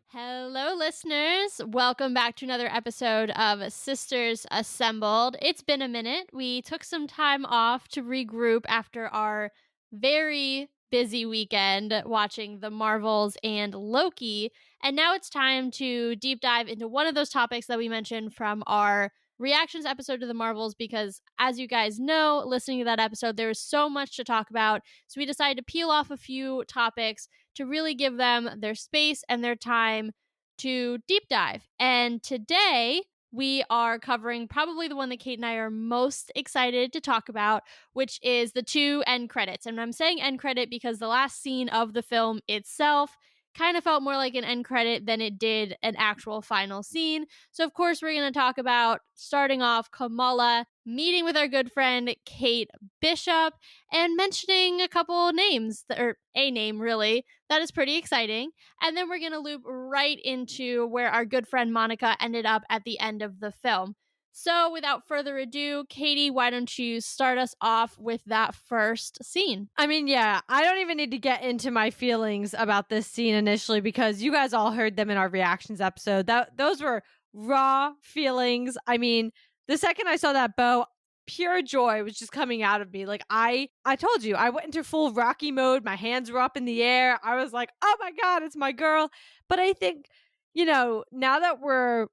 Hello, listeners. Welcome back to another episode of Sisters Assembled. It's been a minute. We took some time off to regroup after our very busy weekend watching The Marvels and Loki. And now it's time to deep dive into one of those topics that we mentioned from our reactions episode to The Marvels, because as you guys know, listening to that episode, there was so much to talk about. So we decided to peel off a few topics to really give them their space and their time to deep dive. And today we are covering probably the one that Kate and I are most excited to talk about, which is the 2 end credits. And I'm saying end credit because the last scene of the film itself kind of felt more like an end credit than it did an actual final scene. So of course we're going to talk about, starting off, Kamala meeting with our good friend Kate Bishop and mentioning a couple names, or a name really, that is pretty exciting. And then we're going to loop right into where our good friend Monica ended up at the end of the film. So without further ado, Katie, why don't you start us off with that first scene? I mean, yeah, I don't even need to get into my feelings about this scene initially because you guys all heard them in our reactions episode. Those were raw feelings. I mean, the second I saw that bow, pure joy was just coming out of me. Like I told you, I went into full Rocky mode. My hands were up in the air. I was like, oh my God, it's my girl. But I think, you know, now that we're,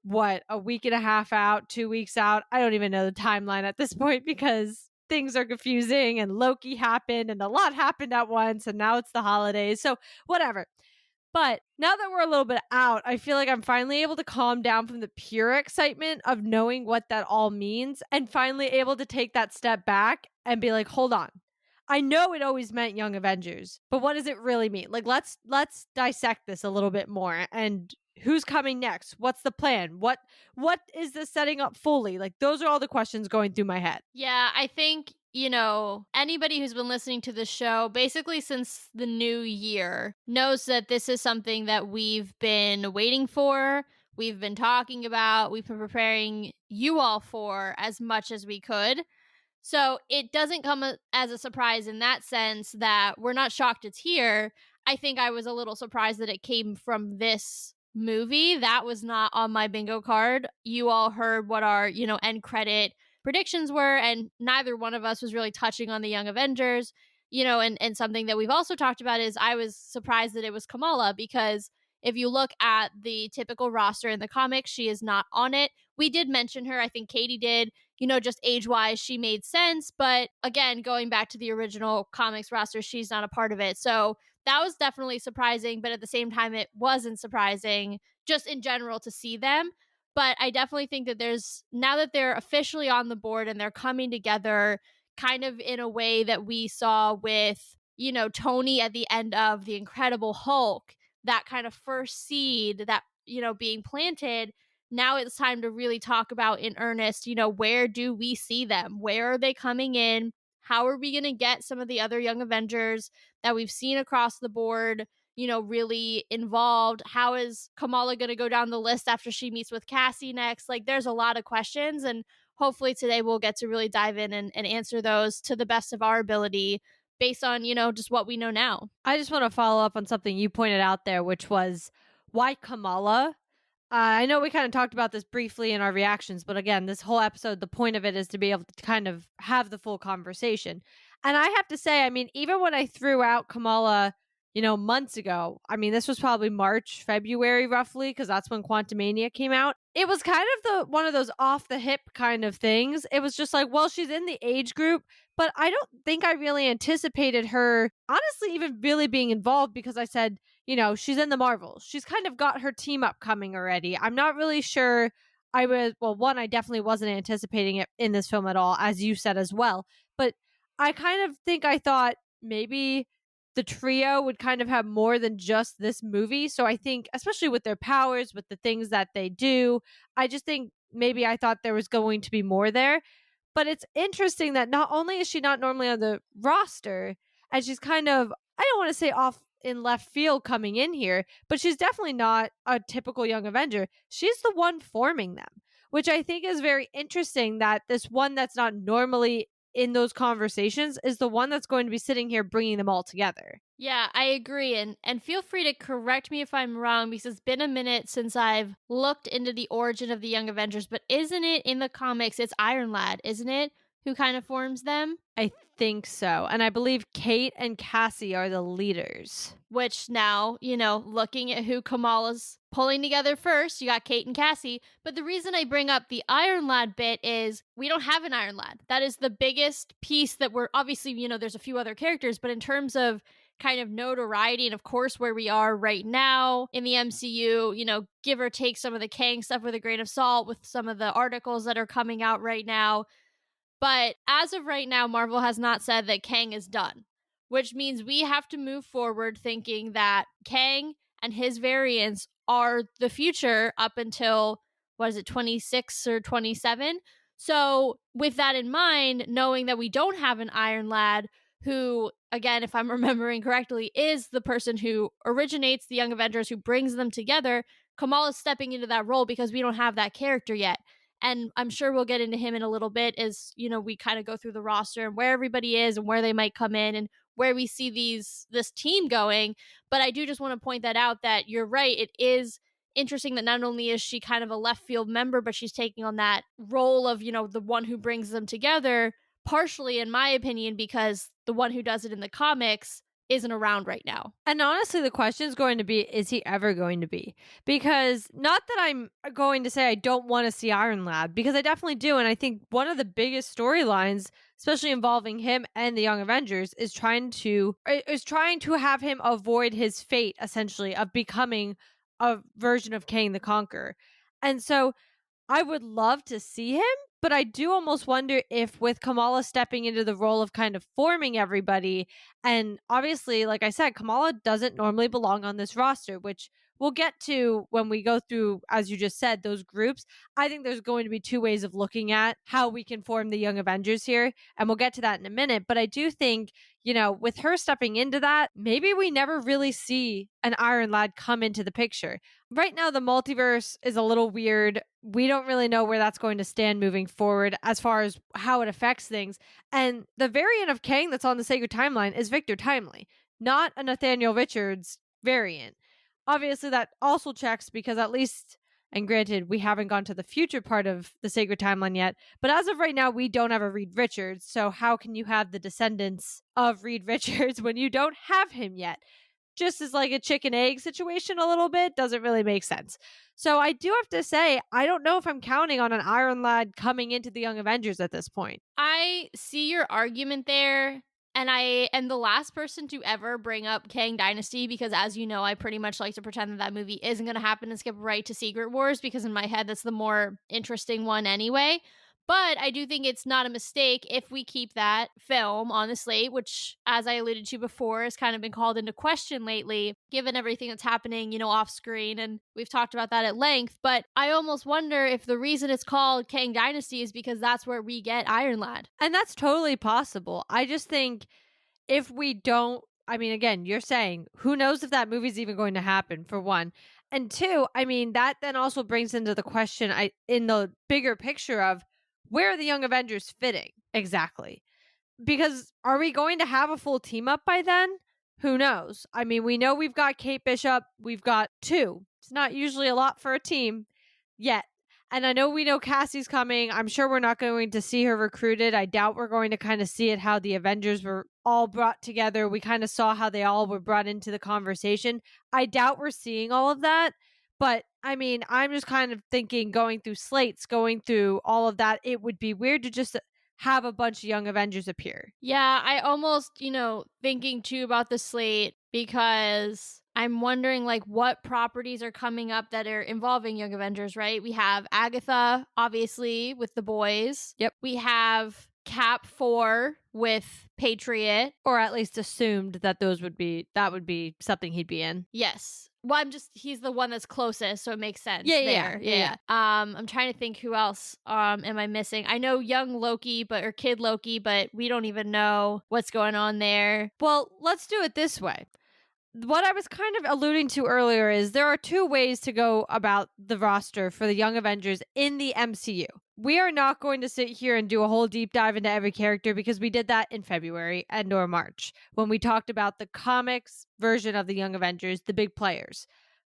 a week and a half out, 2 weeks out, I don't even know the timeline at this point because things are confusing and Loki happened and a lot happened at once and now it's the holidays. So whatever. But now that we're a little bit out, I feel like I'm finally able to calm down from the pure excitement of knowing what that all means and finally able to take that step back and be like, hold on. I know it always meant Young Avengers, but what does it really mean? Like, let's dissect this a little bit more. And who's coming next? What's the plan? What is this setting up fully? Like, those are all the questions going through my head. Yeah, I think, you know, anybody who's been listening to the show basically since the new year knows that this is something that we've been waiting for, we've been talking about, we've been preparing you all for as much as we could. So it doesn't come as a surprise in that sense that we're not shocked it's here. I think I was a little surprised that it came from this movie. That was not on my bingo card. You all heard what our, end credit predictions were, and neither one of us was really touching on the Young Avengers. And something that we've also talked about is I was surprised that it was Kamala, because if you look at the typical roster in the comics, she is not on it. We did mention her. I think Katie did. Just age-wise, she made sense. But again, going back to the original comics roster, she's not a part of it. So that was definitely surprising. But at the same time, it wasn't surprising just in general to see them. But I definitely think that now that they're officially on the board and they're coming together kind of in a way that we saw with, Tony at the end of The Incredible Hulk, that kind of first seed that, being planted. Now it's time to really talk about in earnest, where do we see them? Where are they coming in? How are we going to get some of the other Young Avengers that we've seen across the board, really involved? How is Kamala going to go down the list after she meets with Cassie next? Like, there's a lot of questions, and hopefully today we'll get to really dive in and answer those to the best of our ability based on, just what we know now. I just want to follow up on something you pointed out there, which was why Kamala? I know we kind of talked about this briefly in our reactions, but again, this whole episode, the point of it is to be able to kind of have the full conversation. And I have to say, I mean, even when I threw out Kamala, months ago, I mean, this was probably March, February, roughly, because that's when Quantumania came out. It was kind of one of those off the hip kind of things. It was just like, well, she's in the age group, but I don't think I really anticipated her, honestly, even really being involved, because I said, she's in the Marvels. She's kind of got her team up coming already. I'm not really sure I definitely wasn't anticipating it in this film at all, as you said as well. But I kind of think I thought maybe the trio would kind of have more than just this movie. So I think, especially with their powers, with the things that they do, I just think maybe I thought there was going to be more there. But it's interesting that not only is she not normally on the roster, and she's kind of, I don't want to say off in left field coming in here, but she's definitely not a typical Young Avenger. She's the one forming them, which I think is very interesting, that this one that's not normally in those conversations is the one that's going to be sitting here bringing them all together. Yeah, I agree. And feel free to correct me if I'm wrong because it's been a minute since I've looked into the origin of the Young Avengers, but isn't it in the comics it's Iron Lad, isn't it? Who kind of forms them? I think so. And I believe Kate and Cassie are the leaders. Which now, looking at who Kamala's pulling together first, you got Kate and Cassie. But the reason I bring up the Iron Lad bit is we don't have an Iron Lad. That is the biggest piece that we're obviously, there's a few other characters, but in terms of kind of notoriety and of course where we are right now in the MCU, give or take some of the Kang stuff with a grain of salt with some of the articles that are coming out right now. But as of right now, Marvel has not said that Kang is done, which means we have to move forward thinking that Kang and his variants are the future up until, what is it, 26 or 27? So, with that in mind, knowing that we don't have an Iron Lad, who, again, if I'm remembering correctly, is the person who originates the Young Avengers, who brings them together, Kamala's stepping into that role because we don't have that character yet. And I'm sure we'll get into him in a little bit as, we kind of go through the roster and where everybody is and where they might come in and where we see this team going. But I do just want to point that out that you're right. It is interesting that not only is she kind of a left field member, but she's taking on that role of, the one who brings them together, partially, in my opinion, because the one who does it in the comics isn't around right now. And honestly, the question is going to be, is he ever going to be? Because not that I'm going to say I don't want to see Iron Lad, because I definitely do. And I think one of the biggest storylines, especially involving him and the Young Avengers, is trying to have him avoid his fate, essentially, of becoming a version of Kang the Conqueror. And so I would love to see him, but I do almost wonder if with Kamala stepping into the role of kind of forming everybody, and obviously, like I said, Kamala doesn't normally belong on this roster, which we'll get to when we go through, as you just said, those groups. I think there's going to be two ways of looking at how we can form the Young Avengers here, and we'll get to that in a minute. But I do think, with her stepping into that, maybe we never really see an Iron Lad come into the picture. Right now, the multiverse is a little weird. We don't really know where that's going to stand moving forward as far as how it affects things. And the variant of Kang that's on the Sacred Timeline is Victor Timely, not a Nathaniel Richards variant. Obviously, that also checks because at least, and granted, we haven't gone to the future part of the Sacred Timeline yet, but as of right now, we don't have a Reed Richards. So how can you have the descendants of Reed Richards when you don't have him yet? Just as like a chicken egg situation a little bit doesn't really make sense. So I do have to say, I don't know if I'm counting on an Iron Lad coming into the Young Avengers at this point. I see your argument there. And I am the last person to ever bring up Kang Dynasty because, as you know, I pretty much like to pretend that movie isn't going to happen and skip right to Secret Wars because in my head, that's the more interesting one anyway. But I do think it's not a mistake if we keep that film on the slate, which, as I alluded to before, has kind of been called into question lately, given everything that's happening, off screen. And we've talked about that at length. But I almost wonder if the reason it's called Kang Dynasty is because that's where we get Iron Lad. And that's totally possible. I just think if we don't, I mean, again, you're saying, who knows if that movie's even going to happen, for one. And two, I mean, that then also brings into the question, in the bigger picture of, where are the Young Avengers fitting exactly? Because are we going to have a full team up by then? Who knows? I mean, we know we've got Kate Bishop. We've got two. It's not usually a lot for a team yet. And I know we know Cassie's coming. I'm sure we're not going to see her recruited. I doubt we're going to kind of see it how the Avengers were all brought together. We kind of saw how they all were brought into the conversation. I doubt we're seeing all of that. But I mean, I'm just kind of thinking going through slates, going through all of that, it would be weird to just have a bunch of Young Avengers appear. Yeah, I almost, thinking too about the slate because I'm wondering like what properties are coming up that are involving Young Avengers, right? We have Agatha, obviously, with the boys. Yep. We have Cap 4 with Patriot. Or at least assumed that that would be something he'd be in. Yes. Well, he's the one that's closest, so it makes sense. Yeah. I'm trying to think who else am I missing? I know young Loki, or kid Loki, but we don't even know what's going on there. Well, let's do it this way. What I was kind of alluding to earlier is there are two ways to go about the roster for the Young Avengers in the MCU. we are not going to sit here and do a whole deep dive into every character because we did that in February and or March when we talked about the comics version of the Young Avengers, the big players.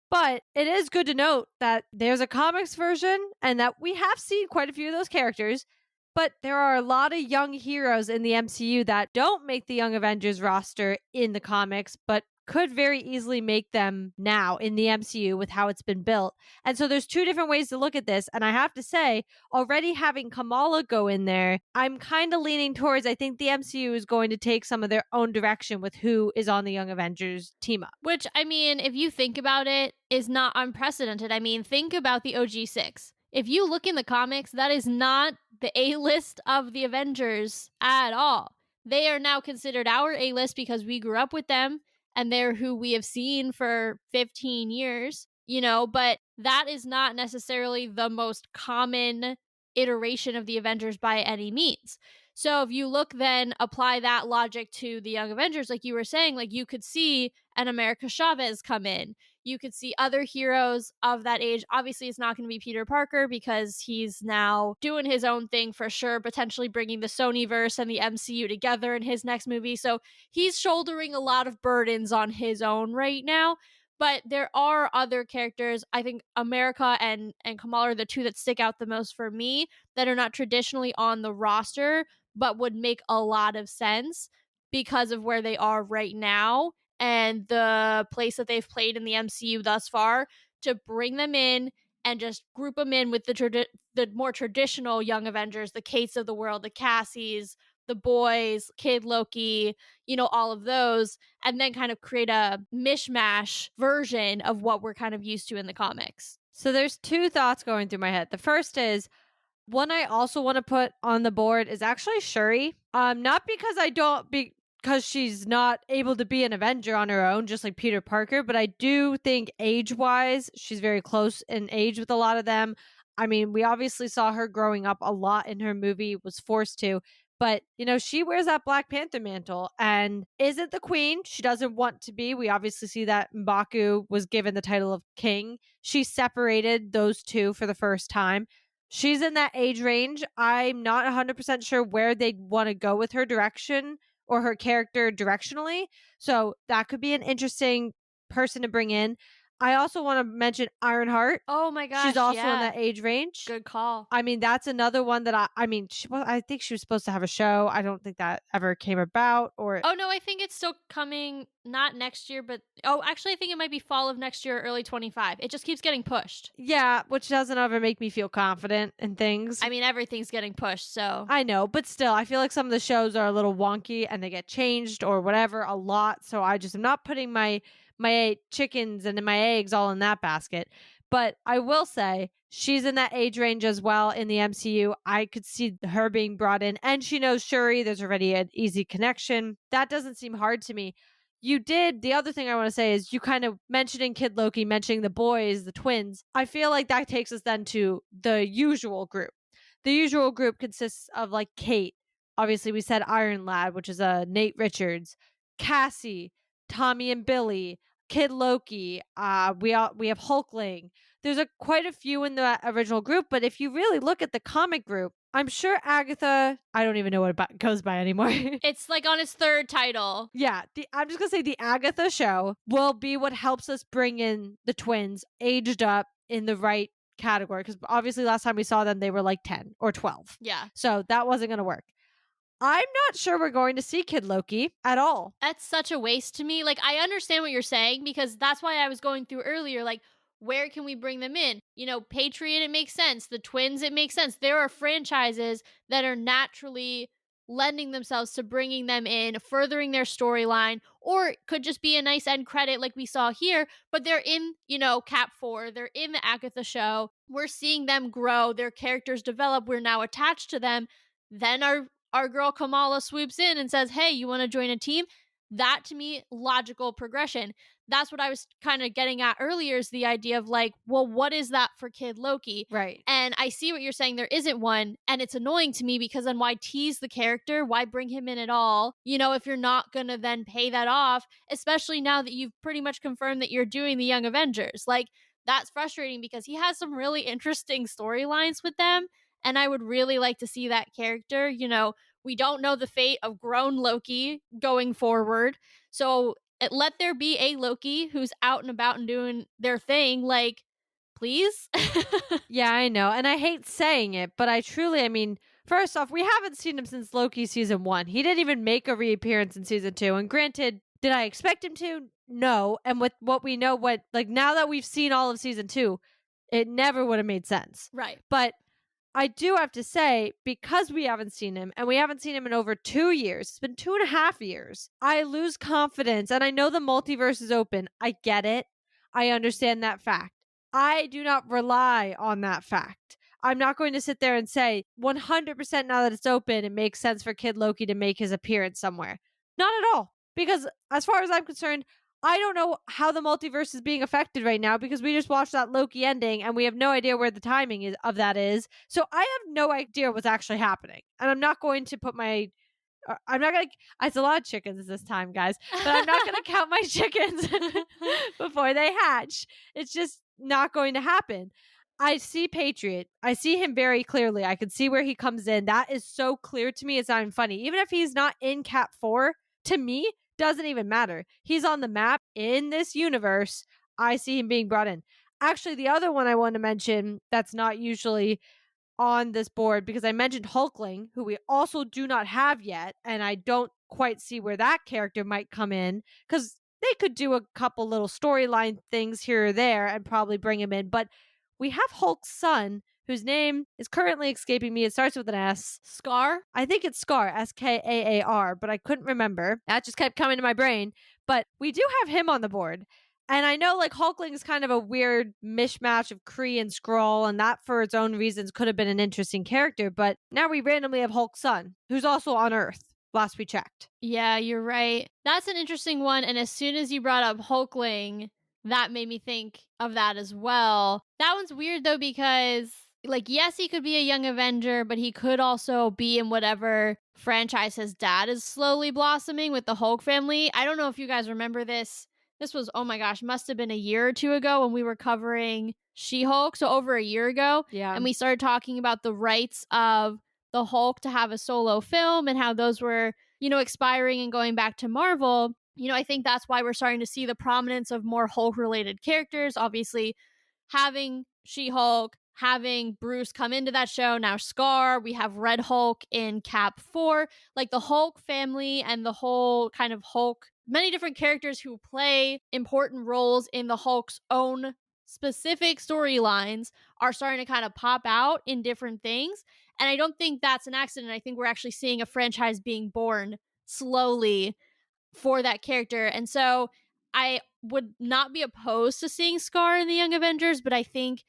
But it is good to note that there's a comics version and that we have seen quite a few of those characters. But there are a lot of young heroes in the MCU that don't make the Young Avengers roster in the comics, but could very easily make them now in the MCU with how it's been built. And so there's two different ways to look at this. And I have to say, already having Kamala go in there, I'm kind of leaning towards I think the MCU is going to take some of their own direction with who is on the Young Avengers team up. Which, I mean, if you think about it, is not unprecedented. I mean, think about the OG6. If you look in the comics, that is not the A list of the Avengers at all. They are now considered our A list because we grew up with them and they're who we have seen for 15 years, but that is not necessarily the most common iteration of the Avengers by any means. So if you look then apply that logic to the Young Avengers, like you were saying, like you could see an America Chavez come in. You could see other heroes of that age. Obviously, it's not going to be Peter Parker because he's now doing his own thing for sure, potentially bringing the Sonyverse and the MCU together in his next movie. So he's shouldering a lot of burdens on his own right now. But there are other characters. I think America and Kamala are the two that stick out the most for me that are not traditionally on the roster, but would make a lot of sense because of where they are right now and the place that they've played in the MCU thus far to bring them in and just group them in with the more traditional Young Avengers, the Kates of the world, the Cassies, the boys, Kid Loki, all of those, and then kind of create a mishmash version of what we're kind of used to in the comics. So there's two thoughts going through my head. The first is one I also want to put on the board is actually Shuri. Not because because she's not able to be an Avenger on her own, just like Peter Parker, but I do think age-wise, she's very close in age with a lot of them. I mean, we obviously saw her growing up a lot in her movie, was forced to, but she wears that Black Panther mantle and isn't the queen. She doesn't want to be. We obviously see that M'Baku was given the title of king. She separated those two for the first time. She's in that age range. I'm not 100% sure where they'd want to go with her direction or her character directionally. So that could be an interesting person to bring in. I also want to mention Ironheart. Oh my gosh, she's also in yeah. that age range. Good call. I mean, that's another one that I think she was supposed to have a show. I don't think that ever came about Oh no, I think it's still coming not next year, but actually I think it might be fall of next year, early 25. It just keeps getting pushed. Yeah, which doesn't ever make me feel confident in things. I mean, everything's getting pushed, so. I know, but still, I feel like some of the shows are a little wonky and they get changed or whatever a lot. So I just am not putting my chickens and my eggs all in that basket. But I will say she's in that age range as well in the MCU. I could see her being brought in, and she knows Shuri. There's already an easy connection. That doesn't seem hard to me. The other thing I want to say is you kind of mentioning Kid Loki, mentioning the boys, the twins. I feel like that takes us then to the usual group. The usual group consists of like Kate. Obviously, we said Iron Lad, which is Nate Richards, Cassie, Tommy and Billy, Kid Loki. We have Hulkling. There's quite a few in the original group, but if you really look at the comic group, I'm sure Agatha. I don't even know what it goes by anymore. It's like on its third title. Yeah, I'm just gonna say the Agatha show will be what helps us bring in the twins aged up in the right category because obviously last time we saw them they were like 10 or 12. Yeah. So that wasn't gonna work. I'm not sure we're going to see Kid Loki at all. That's such a waste to me. Like, I understand what you're saying because that's why I was going through earlier. Like, where can we bring them in? Patriot, it makes sense. The twins, it makes sense. There are franchises that are naturally lending themselves to bringing them in, furthering their storyline, or it could just be a nice end credit like we saw here. But they're in, Cap 4, they're in the Agatha show. We're seeing them grow, their characters develop. We're now attached to them. Then our girl Kamala swoops in and says, hey, you want to join a team? That to me, logical progression. That's what I was kind of getting at earlier is the idea of like, well, what is that for Kid Loki? Right. And I see what you're saying. There isn't one. And it's annoying to me because then why tease the character? Why bring him in at all? If you're not going to then pay that off, especially now that you've pretty much confirmed that you're doing the Young Avengers. Like, that's frustrating because he has some really interesting storylines with them. And I would really like to see that character. We don't know the fate of grown Loki going forward. So let there be a Loki who's out and about and doing their thing. Like, please? Yeah, I know. And I hate saying it, but I mean, first off, we haven't seen him since Loki season 1. He didn't even make a reappearance in season 2. And granted, did I expect him to? No. And with what we know, now that we've seen all of season 2, it never would have made sense. Right. But I do have to say, because we haven't seen him and we haven't seen him in over 2 years, it's been 2.5 years, I lose confidence. And I know the multiverse is open. I get it. I understand that fact. I do not rely on that fact. I'm not going to sit there and say 100% now that it's open, it makes sense for Kid Loki to make his appearance somewhere. Not at all. Because as far as I'm concerned, I don't know how the multiverse is being affected right now because we just watched that Loki ending and we have no idea where the timing of that is. So I have no idea what's actually happening. And I'm not going to put my I'm not gonna. It's a lot of chickens this time, guys. But I'm not gonna count my chickens before they hatch. It's just not going to happen. I see Patriot. I see him very clearly. I can see where he comes in. That is so clear to me. It's not even funny. Even if he's not in Cap 4, to me, doesn't even matter. He's on the map in this universe. I see him being brought in. Actually, the other one I want to mention that's not usually on this board, because I mentioned Hulkling, who we also do not have yet, and I don't quite see where that character might come in, because they could do a couple little storyline things here or there and probably bring him in. But we have Hulk's son, whose name is currently escaping me. It starts with an S. Scar? I think it's Scar, Skaar, but I couldn't remember. That just kept coming to my brain. But we do have him on the board. And I know Hulkling is kind of a weird mishmash of Kree and Skrull, and that for its own reasons could have been an interesting character, but now we randomly have Hulk's son, who's also on Earth, last we checked. Yeah, you're right. That's an interesting one. And as soon as you brought up Hulkling, that made me think of that as well. That one's weird though, because yes, he could be a young Avenger, but he could also be in whatever franchise his dad is slowly blossoming with the Hulk family. I don't know if you guys remember this. This was, oh my gosh, must have been a year or two ago when we were covering She-Hulk. So over a year ago. Yeah. And we started talking about the rights of the Hulk to have a solo film and how those were, expiring and going back to Marvel. I think that's why we're starting to see the prominence of more Hulk related characters. Obviously, having She-Hulk, having Bruce come into that show, now Scar, we have Red Hulk in Cap 4. The Hulk family and the whole kind of Hulk, many different characters who play important roles in the Hulk's own specific storylines are starting to kind of pop out in different things. And I don't think that's an accident. I think we're actually seeing a franchise being born slowly for that character. And so I would not be opposed to seeing Scar in the Young Avengers, but I think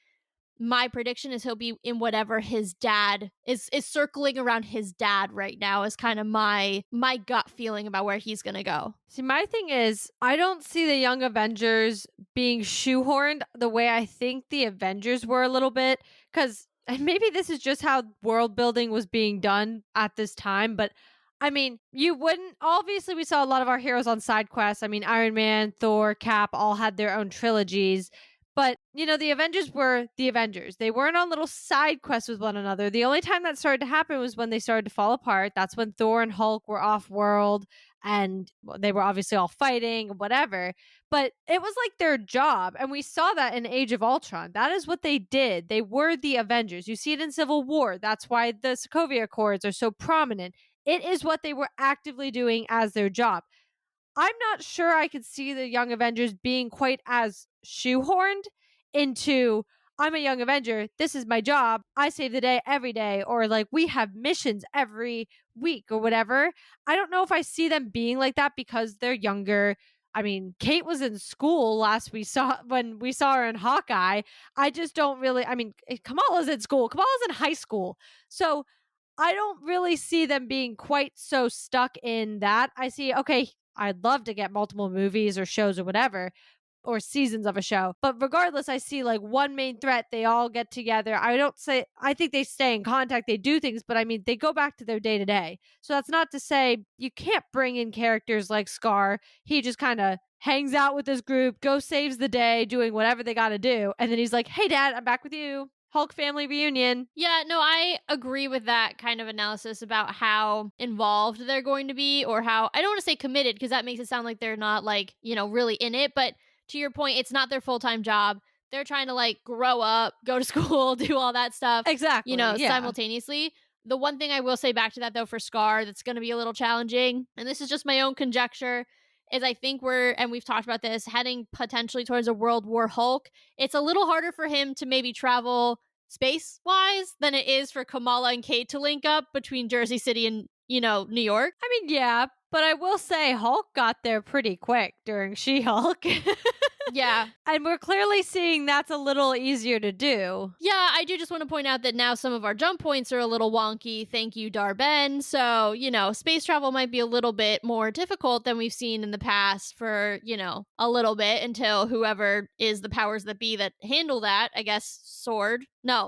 my prediction is he'll be in whatever his dad is circling around his dad right now is kind of my gut feeling about where he's gonna go. See, my thing is, I don't see the Young Avengers being shoehorned the way I think the Avengers were a little bit, because maybe this is just how world building was being done at this time, but I mean, you wouldn't, obviously we saw a lot of our heroes on side quests. I mean, Iron Man, Thor, Cap all had their own trilogies. But, the Avengers were the Avengers. They weren't on little side quests with one another. The only time that started to happen was when they started to fall apart. That's when Thor and Hulk were off-world and they were obviously all fighting, whatever. But it was their job. And we saw that in Age of Ultron. That is what they did. They were the Avengers. You see it in Civil War. That's why the Sokovia Accords are so prominent. It is what they were actively doing as their job. I'm not sure I could see the Young Avengers being quite as shoehorned into, I'm a Young Avenger, this is my job, I save the day every day, or we have missions every week or whatever. I don't know if I see them being like that because they're younger. I mean, Kate was in school when we saw her in Hawkeye. I just don't really, Kamala's in school. Kamala's in high school. So I don't really see them being quite so stuck in that. I see, okay, I'd love to get multiple movies or shows or whatever, or seasons of a show. But regardless, I see one main threat. They all get together. I think they stay in contact. They do things, but they go back to their day to day. So that's not to say you can't bring in characters like Scar. He just kind of hangs out with his group, saves the day, doing whatever they got to do. And then he's like, hey, Dad, I'm back with you. Hulk family reunion. Yeah, no, I agree with that kind of analysis about how involved they're going to be, or how, I don't want to say committed because that makes it sound like they're not like, really in it. But to your point, it's not their full time job. They're trying to like grow up, go to school, do all that stuff, Exactly. Yeah. simultaneously. The one thing I will say back to that though for Scar that's going to be a little challenging, and this is just my own conjecture, is I think and we've talked about this, heading potentially towards a World War Hulk. It's a little harder for him to maybe travel space wise than it is for Kamala and Kate to link up between Jersey City and, New York. I mean, yeah, but I will say Hulk got there pretty quick during She-Hulk. Yeah. And we're clearly seeing that's a little easier to do. Yeah, I do just want to point out that now some of our jump points are a little wonky. Thank you, Darben. So, space travel might be a little bit more difficult than we've seen in the past for, a little bit until whoever is the powers that be that handle that, I guess,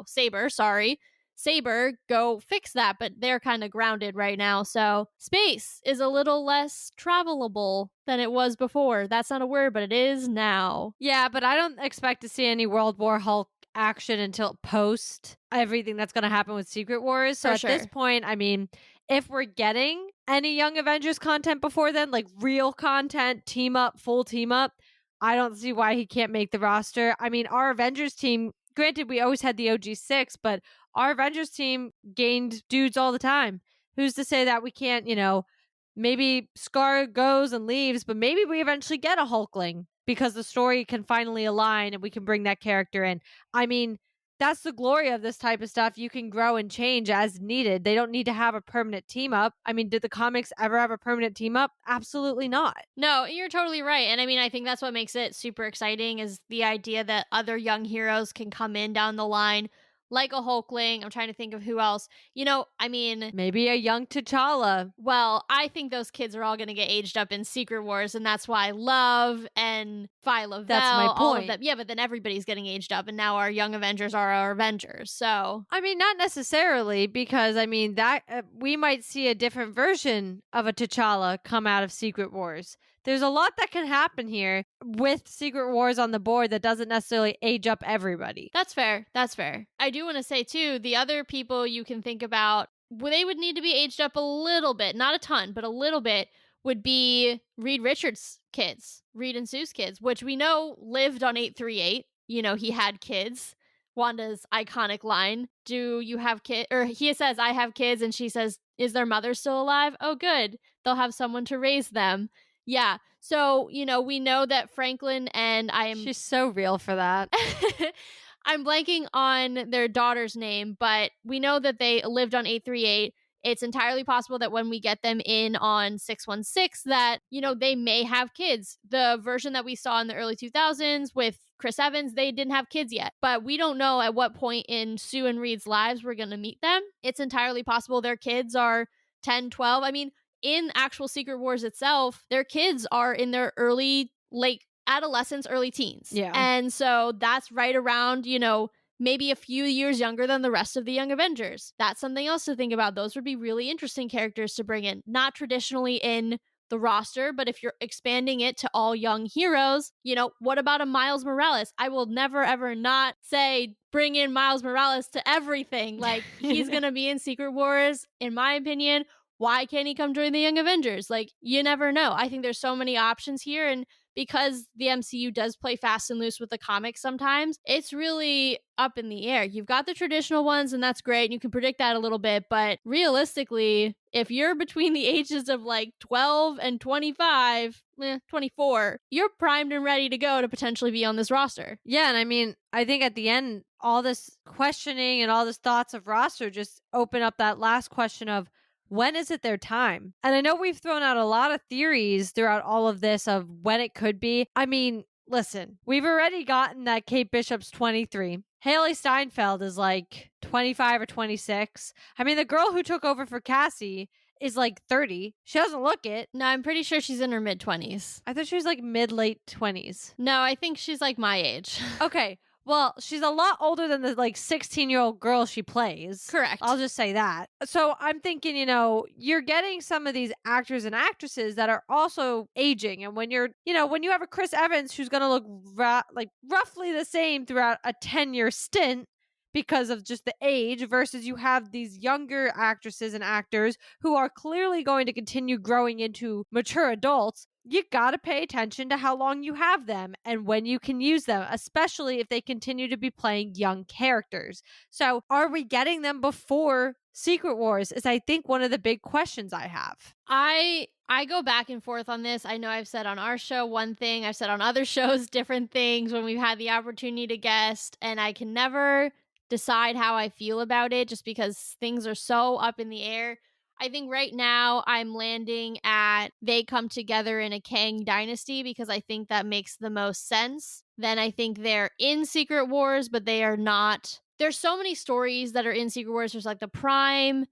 Saber, sorry. Saber, go fix that, but they're kind of grounded right now. So space is a little less travelable than it was before. That's not a word, but it is now. Yeah, but I don't expect to see any World War Hulk action until post everything that's going to happen with Secret Wars. So For at sure. this point, I mean, if we're getting any Young Avengers content before then, like real content, full team up, I don't see why he can't make the roster. I mean, our Avengers team, granted, we always had the OG6, but our Avengers team gained dudes all the time. Who's to say that we can't, maybe Scar goes and leaves, but maybe we eventually get a Hulkling because the story can finally align and we can bring that character in. I mean, that's the glory of this type of stuff. You can grow and change as needed. They don't need to have a permanent team up. I mean, did the comics ever have a permanent team up? Absolutely not. No, you're totally right. And I mean, I think that's what makes it super exciting is the idea that other young heroes can come in down the line, like a Hulkling. I'm trying to think of who else. Maybe a young T'Challa. Well, I think those kids are all going to get aged up in Secret Wars, and that's why Love and Phyla That's my all of point. them. Yeah, but then everybody's getting aged up, and now our young Avengers are our Avengers. So I mean, not necessarily, because I mean that we might see a different version of a T'Challa come out of Secret Wars. There's a lot that can happen here with Secret Wars on the board that doesn't necessarily age up everybody. that's fair. That's fair. I do want to say too, the other people you can think about, they would need to be aged up a little bit, not a ton, but a little bit, would be Reed Richards' kids, Reed and Sue's kids, which we know lived on 838. He had kids. Wanda's iconic line, do you have kids? Or he says, I have kids. And she says, is their mother still alive? Oh, good. They'll have someone to raise them. Yeah. So, we know that Franklin and She's so real for that. I'm blanking on their daughter's name, but we know that they lived on 838. It's entirely possible that when we get them in on 616 that, they may have kids. The version that we saw in the early 2000s with Chris Evans, they didn't have kids yet. But we don't know at what point in Sue and Reed's lives we're going to meet them. It's entirely possible their kids are 10, 12. I mean, in actual Secret Wars itself, their kids are in their late adolescence, early teens. Yeah. And so that's right around, maybe a few years younger than the rest of the Young Avengers. That's something else to think about. Those would be really interesting characters to bring in. Not traditionally in the roster, but if you're expanding it to all young heroes, what about a Miles Morales? I will never, ever not say bring in Miles Morales to everything. Like, he's going to be in Secret Wars, in my opinion. Why can't he come join the Young Avengers? Like, you never know. I think there's so many options here. And because the MCU does play fast and loose with the comics sometimes, it's really up in the air. You've got the traditional ones, and that's great. And you can predict that a little bit. But realistically, if you're between the ages of like 12 and 25, 24, you're primed and ready to go to potentially be on this roster. Yeah, and I mean, I think at the end, all this questioning and all this thoughts of roster just open up that last question of, when is it their time? And I know we've thrown out a lot of theories throughout all of this of when it could be. I mean, listen, we've already gotten that Kate Bishop's 23. Haley Steinfeld is like 25 or 26. I mean, the girl who took over for Cassie is like 30. She doesn't look it. No, I'm pretty sure she's in her mid-20s. I thought she was like mid-late 20s. No, I think she's like my age. Okay. Well, she's a lot older than the like 16-year-old girl she plays. Correct. I'll just say that. So I'm thinking, you're getting some of these actors and actresses that are also aging. And when when you have a Chris Evans who's going to look roughly the same throughout a 10-year stint, because of just the age versus you have these younger actresses and actors who are clearly going to continue growing into mature adults. You got to pay attention to how long you have them and when you can use them, especially if they continue to be playing young characters. So, are we getting them before Secret Wars? Is I think one of the big questions I have. I go back and forth on this. I know I've said on our show one thing, I've said on other shows different things when we've had the opportunity to guest, and I can never decide how I feel about it just because things are so up in the air. I think right now I'm landing at they come together in a Kang dynasty because I think that makes the most sense. Then I think they're in Secret Wars, but they are not. There's so many stories that are in Secret Wars. There's like the Prime,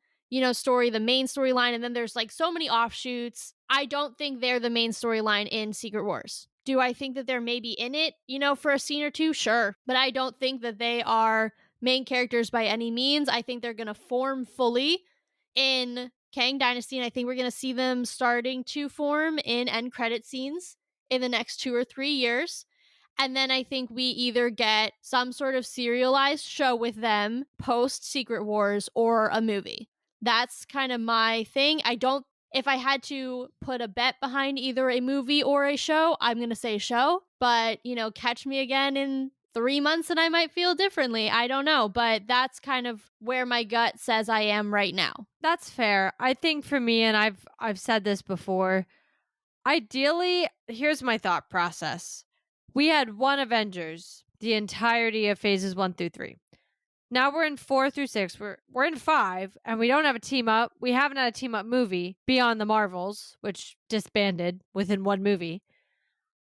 story, the main storyline, and then there's like so many offshoots. I don't think they're the main storyline in Secret Wars. Do I think that they're maybe in it, for a scene or two? Sure. But I don't think that they are main characters by any means. I think they're going to form fully in Kang Dynasty, and I think we're going to see them starting to form in end credit scenes in the next 2 or 3 years. And then I think we either get some sort of serialized show with them post Secret Wars or a movie. That's kind of my thing. If I had to put a bet behind either a movie or a show, I'm going to say show. But, catch me again in 3 months and I might feel differently. I don't know. But that's kind of where my gut says I am right now. That's fair. I think for me, and I've said this before, ideally, here's my thought process. We had one Avengers the entirety of phases 1 through 3. Now we're in 4 through 6. We're in 5, and we don't have a team up. We haven't had a team up movie beyond the Marvels, which disbanded within one movie.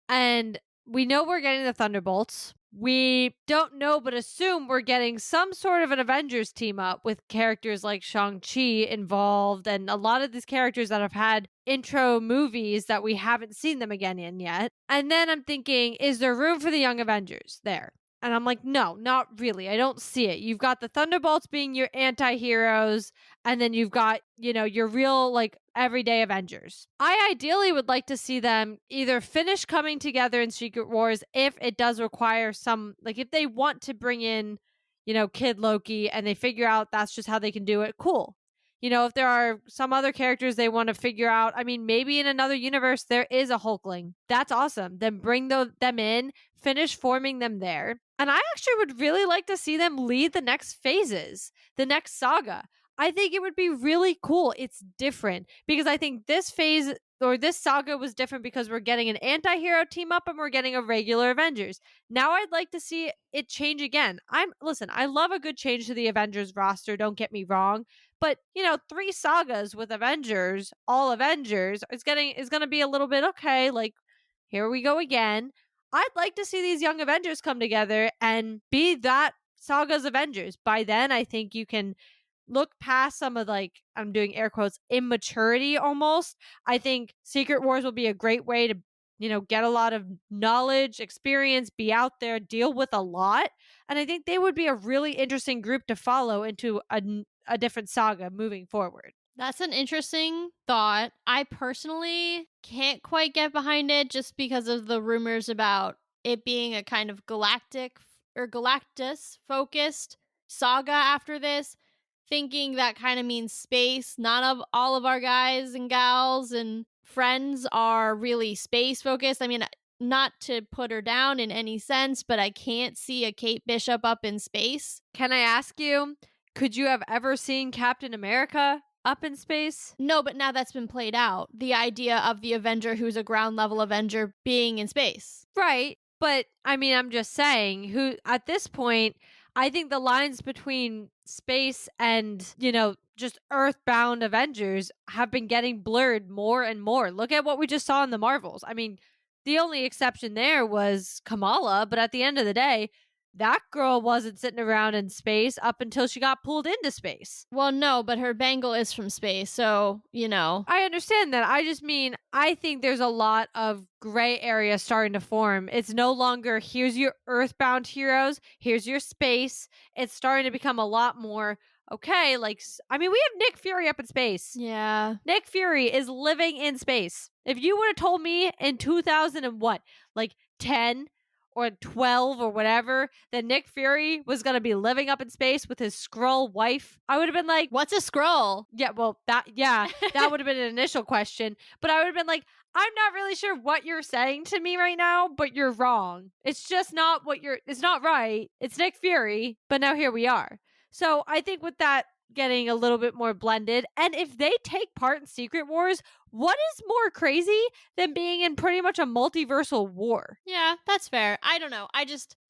And we know we're getting the Thunderbolts. We don't know, but assume we're getting some sort of an Avengers team up with characters like Shang-Chi involved, and a lot of these characters that have had intro movies that we haven't seen them again in yet. And then I'm thinking, is there room for the Young Avengers there? And I'm like, no, not really. I don't see it. You've got the Thunderbolts being your anti-heroes, and then you've got, your real, everyday Avengers. I ideally would like to see them either finish coming together in Secret Wars if it does require some, if they want to bring in, Kid Loki and they figure out that's just how they can do it, cool. If there are some other characters they want to figure out, maybe in another universe there is a Hulkling. That's awesome. Then bring them in, finish forming them there. And I actually would really like to see them lead the next phases, the next saga. I think it would be really cool. It's different because I think this phase or this saga was different because we're getting an anti-hero team up and we're getting a regular Avengers. Now I'd like to see it change again. I love a good change to the Avengers roster, don't get me wrong. But, 3 sagas with Avengers, all Avengers, is going to be a little bit, okay, here we go again. I'd like to see these young Avengers come together and be that saga's Avengers. By then, I think you can look past some of, I'm doing air quotes, immaturity almost. I think Secret Wars will be a great way to, get a lot of knowledge, experience, be out there, deal with a lot. And I think they would be a really interesting group to follow into a different saga moving forward. That's an interesting thought. I personally can't quite get behind it just because of the rumors about it being a kind of galactic or Galactus focused saga after this. Thinking that kind of means space. None of all of our guys and gals and friends are really space focused. Not to put her down in any sense, but I can't see a Kate Bishop up in space. Can I ask you, could you have ever seen Captain America up in space? No, but now that's been played out. The idea of the Avenger who's a ground level Avenger being in space. Right. But I'm just saying, who at this point, I think the lines between space and, just earthbound Avengers have been getting blurred more and more. Look at what we just saw in the Marvels. The only exception there was Kamala, but at the end of the day, that girl wasn't sitting around in space up until she got pulled into space. Well, no, but her bangle is from space, so, I understand that. I just mean, I think there's a lot of gray area starting to form. It's no longer, here's your earthbound heroes, here's your space. It's starting to become a lot more, okay, we have Nick Fury up in space. Yeah. Nick Fury is living in space. If you would have told me in 2000 and what, 10 or 12 or whatever, that Nick Fury was going to be living up in space with his Skrull wife, I would have been like, What's a scroll? yeah, well, that would have been an initial question. But I would have been like, I'm not really sure what you're saying to me right now, but you're wrong. It's just not it's not right. It's Nick Fury, but now here we are. So I think with that getting a little bit more blended, and if they take part in Secret Wars, what is more crazy than being in pretty much a multiversal war? Yeah, that's fair. I don't know.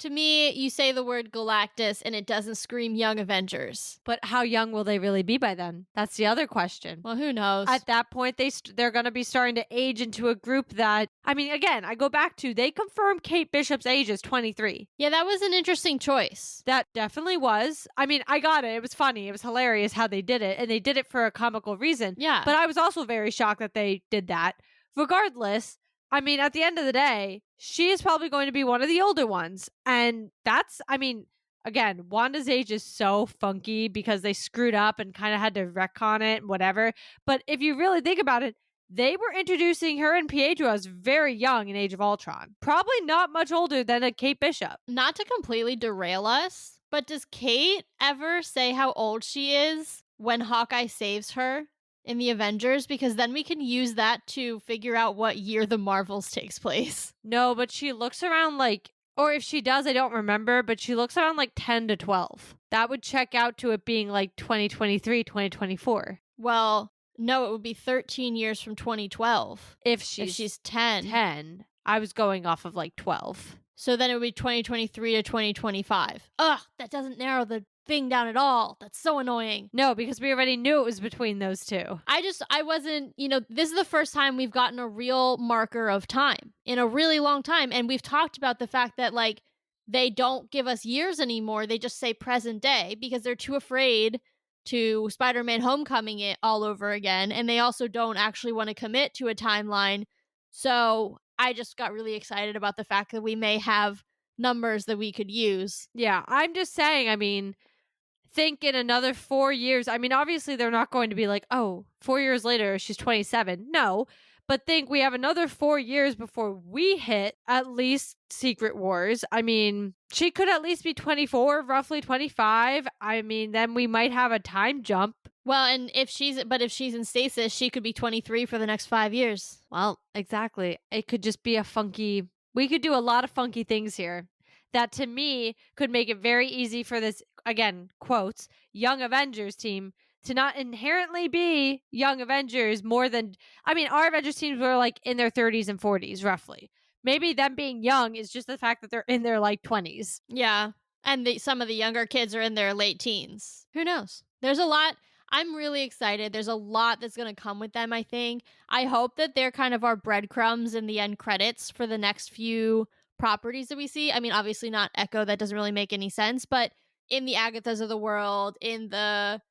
To me, you say the word Galactus and it doesn't scream Young Avengers. But how young will they really be by then? That's the other question. Well, who knows? At that point, they're going to be starting to age into a group that, I mean, again, I go back to, they confirmed Kate Bishop's age is 23. Yeah, that was an interesting choice. That definitely was. I mean, I got it. It was funny. It was hilarious how they did it. And they did it for a comical reason. Yeah. But I was also very shocked that they did that. Regardless, I mean, at the end of the day, she is probably going to be one of the older ones. And that's, I mean, again, Wanda's age is so funky because they screwed up and kind of had to retcon it and whatever. But if you really think about it, they were introducing her and Pietro as very young in Age of Ultron. Probably not much older than a Kate Bishop. Not to completely derail us, but does Kate ever say how old she is when Hawkeye saves her in the Avengers? Because then we can use that to figure out what year the Marvels takes place. No, but she looks around like, or if she does, I don't remember, but she looks around like 10 to 12. That would check out to it being like 2023, 2024. Well, no, it would be 13 years from 2012. If she's 10. 10. I was going off of like 12. So then it would be 2023 to 2025. Ugh, that doesn't narrow the thing down at all. That's so annoying. No, because we already knew it was between those two. I wasn't, this is the first time we've gotten a real marker of time in a really long time. And we've talked about the fact that, like, they don't give us years anymore. They just say present day because they're too afraid to Spider-Man Homecoming it all over again. And they also don't actually want to commit to a timeline. So I just got really excited about the fact that we may have numbers that we could use. Yeah, I'm just saying, I mean, think in another 4 years. I mean, obviously they're not going to be like, oh, 4 years later, she's 27. No, but think we have another 4 years before we hit at least Secret Wars. I mean, she could at least be 24, roughly 25. I mean, then we might have a time jump. Well, and if she's in stasis, she could be 23 for the next 5 years. Well, exactly. It could just be we could do a lot of funky things here that to me could make it very easy for this, again, quotes, Young Avengers team to not inherently be Young Avengers more than, I mean, our Avengers teams were like in their 30s and 40s, roughly. Maybe them being young is just the fact that they're in their like 20s. Yeah. And some of the younger kids are in their late teens. Who knows? There's a lot. I'm really excited. There's a lot that's going to come with them, I think. I hope that they're kind of our breadcrumbs in the end credits for the next few properties that we see. I mean, obviously not Echo. That doesn't really make any sense. But in the Agathas of the world, in the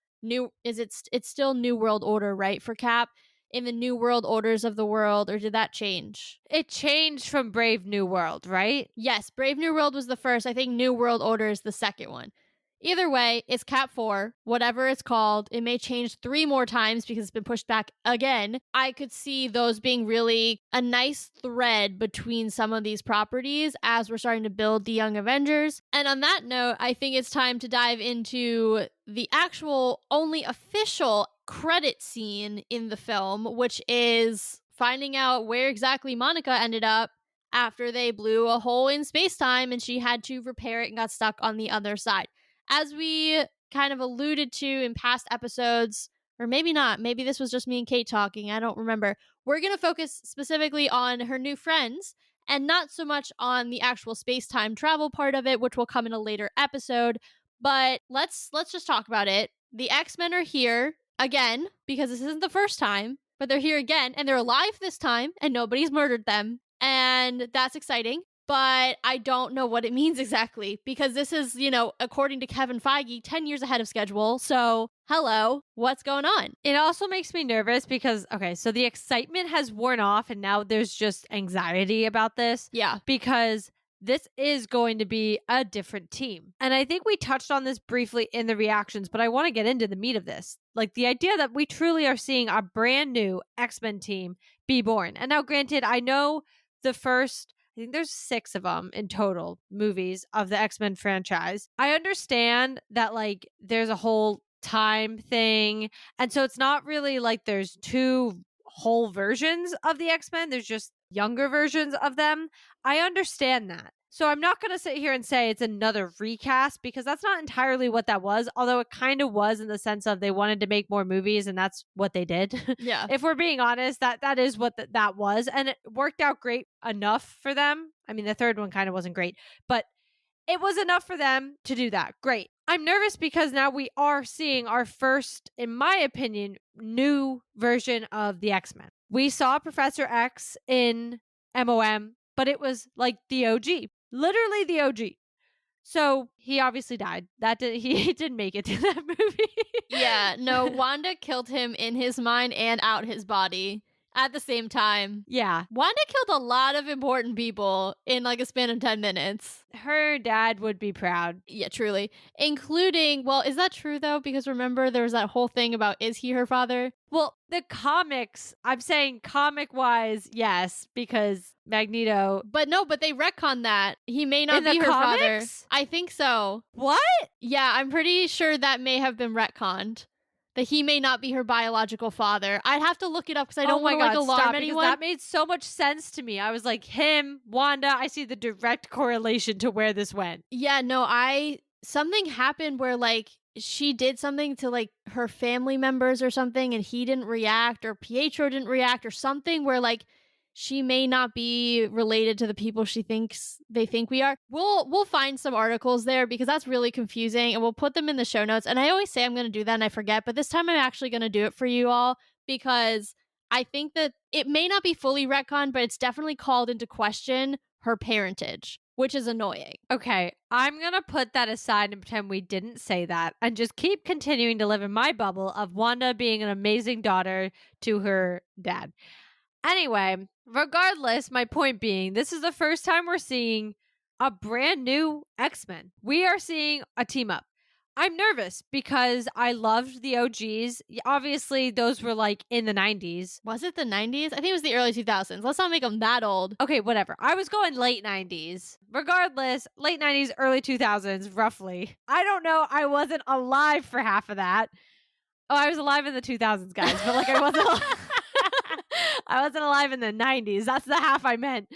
it's still New World Order, right, for Cap? In the New World Orders of the world, or did that change? It changed from Brave New World, right? Yes, Brave New World was the first. I think New World Order is the second one. Either way, it's Cap 4, whatever it's called. It may change 3 more times because it's been pushed back again. I could see those being really a nice thread between some of these properties as we're starting to build the Young Avengers. And on that note, I think it's time to dive into the actual only official credit scene in the film, which is finding out where exactly Monica ended up after they blew a hole in space-time and she had to repair it and got stuck on the other side. As we kind of alluded to in past episodes, or maybe not, maybe this was just me and Kate talking, I don't remember. We're going to focus specifically on her new friends and not so much on the actual space-time travel part of it, which will come in a later episode. But let's just talk about it. The X-Men are here again, because this isn't the first time, but they're here again, and they're alive this time, and nobody's murdered them. And that's exciting. But I don't know what it means exactly, because this is, according to Kevin Feige, 10 years ahead of schedule. So, hello, what's going on? It also makes me nervous because, okay, so the excitement has worn off and now there's just anxiety about this. Yeah. Because this is going to be a different team. And I think we touched on this briefly in the reactions, but I want to get into the meat of this. Like the idea that we truly are seeing a brand new X-Men team be born. And now, granted, I know the first, I think there's 6 of them in total, movies of the X-Men franchise. I understand that, like, there's a whole time thing, and so it's not really like there's 2 whole versions of the X-Men, there's just younger versions of them. I understand that. So I'm not going to sit here and say it's another recast because that's not entirely what that was, although it kind of was in the sense of they wanted to make more movies and that's what they did. Yeah. If we're being honest, that is what that was, and it worked out great enough for them. I mean, the third one kind of wasn't great, but it was enough for them to do that. Great. I'm nervous because now we are seeing our first, in my opinion, new version of the X-Men. We saw Professor X in MOM, but it was like the OG, literally the OG. So he obviously died. He didn't make it to that movie. Yeah, no, Wanda killed him in his mind and out his body at the same time. Yeah. Wanda killed a lot of important people in like a span of 10 minutes. Her dad would be proud. Yeah, truly. Including, well, is that true though? Because remember, there was that whole thing about is he her father? Well, the comics, I'm saying comic wise, yes, because Magneto. But no, but they retconned that. He may not In be the her father. comics? I think so. What? Yeah, I'm pretty sure that may have been retconned. That he may not be her biological father. I'd have to look it up because I don't want to like alarm stop, anyone. Because that made so much sense to me. I was like, him, Wanda, I see the direct correlation to where this went. Yeah, no, something happened where like she did something to like her family members or something and he didn't react or Pietro didn't react or something where like she may not be related to the people she thinks they think we are. We'll find some articles there because that's really confusing and we'll put them in the show notes. And I always say I'm going to do that and I forget, but this time I'm actually going to do it for you all because I think that it may not be fully retconned, but it's definitely called into question her parentage, which is annoying. Okay, I'm going to put that aside and pretend we didn't say that and just keep continuing to live in my bubble of Wanda being an amazing daughter to her dad. Anyway, regardless, my point being, this is the first time we're seeing a brand new X-Men. We are seeing a team up. I'm nervous because I loved the OGs. Obviously, those were like in the 90s. Was it the 90s? I think it was the early 2000s. Let's not make them that old. Okay, whatever. I was going late 90s. Regardless, late 90s, early 2000s, roughly. I don't know. I wasn't alive for half of that. Oh, I was alive in the 2000s, guys, but like I wasn't I wasn't alive in the 90s. That's the half I meant.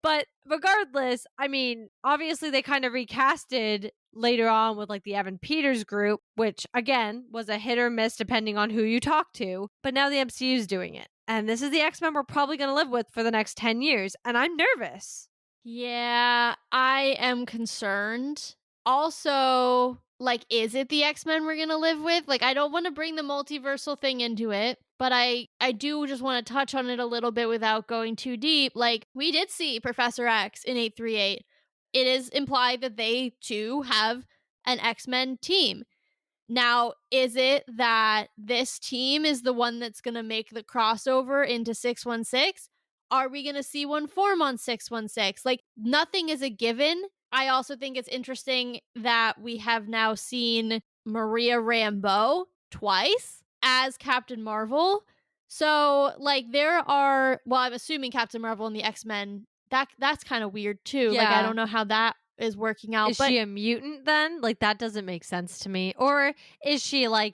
But regardless, I mean, obviously they kind of recasted later on with like the Evan Peters group, which again was a hit or miss depending on who you talk to. But now the MCU is doing it. And this is the X-Men we're probably going to live with for the next 10 years. And I'm nervous. Yeah, I am concerned. Also, like, is it the X-Men we're going to live with? Like, I don't want to bring the multiversal thing into it. But I do just want to touch on it a little bit without going too deep. Like, we did see Professor X in 838. It is implied that they, too, have an X-Men team. Now, is it that this team is the one that's going to make the crossover into 616? Are we going to see one form on 616? Like, nothing is a given. I also think it's interesting that we have now seen Maria Rambeau twice as Captain Marvel. So, like, I'm assuming Captain Marvel and the X-Men, that's kind of weird too. Yeah. Like, I don't know how that is working out. Is she a mutant then? Like, that doesn't make sense to me. Or is she like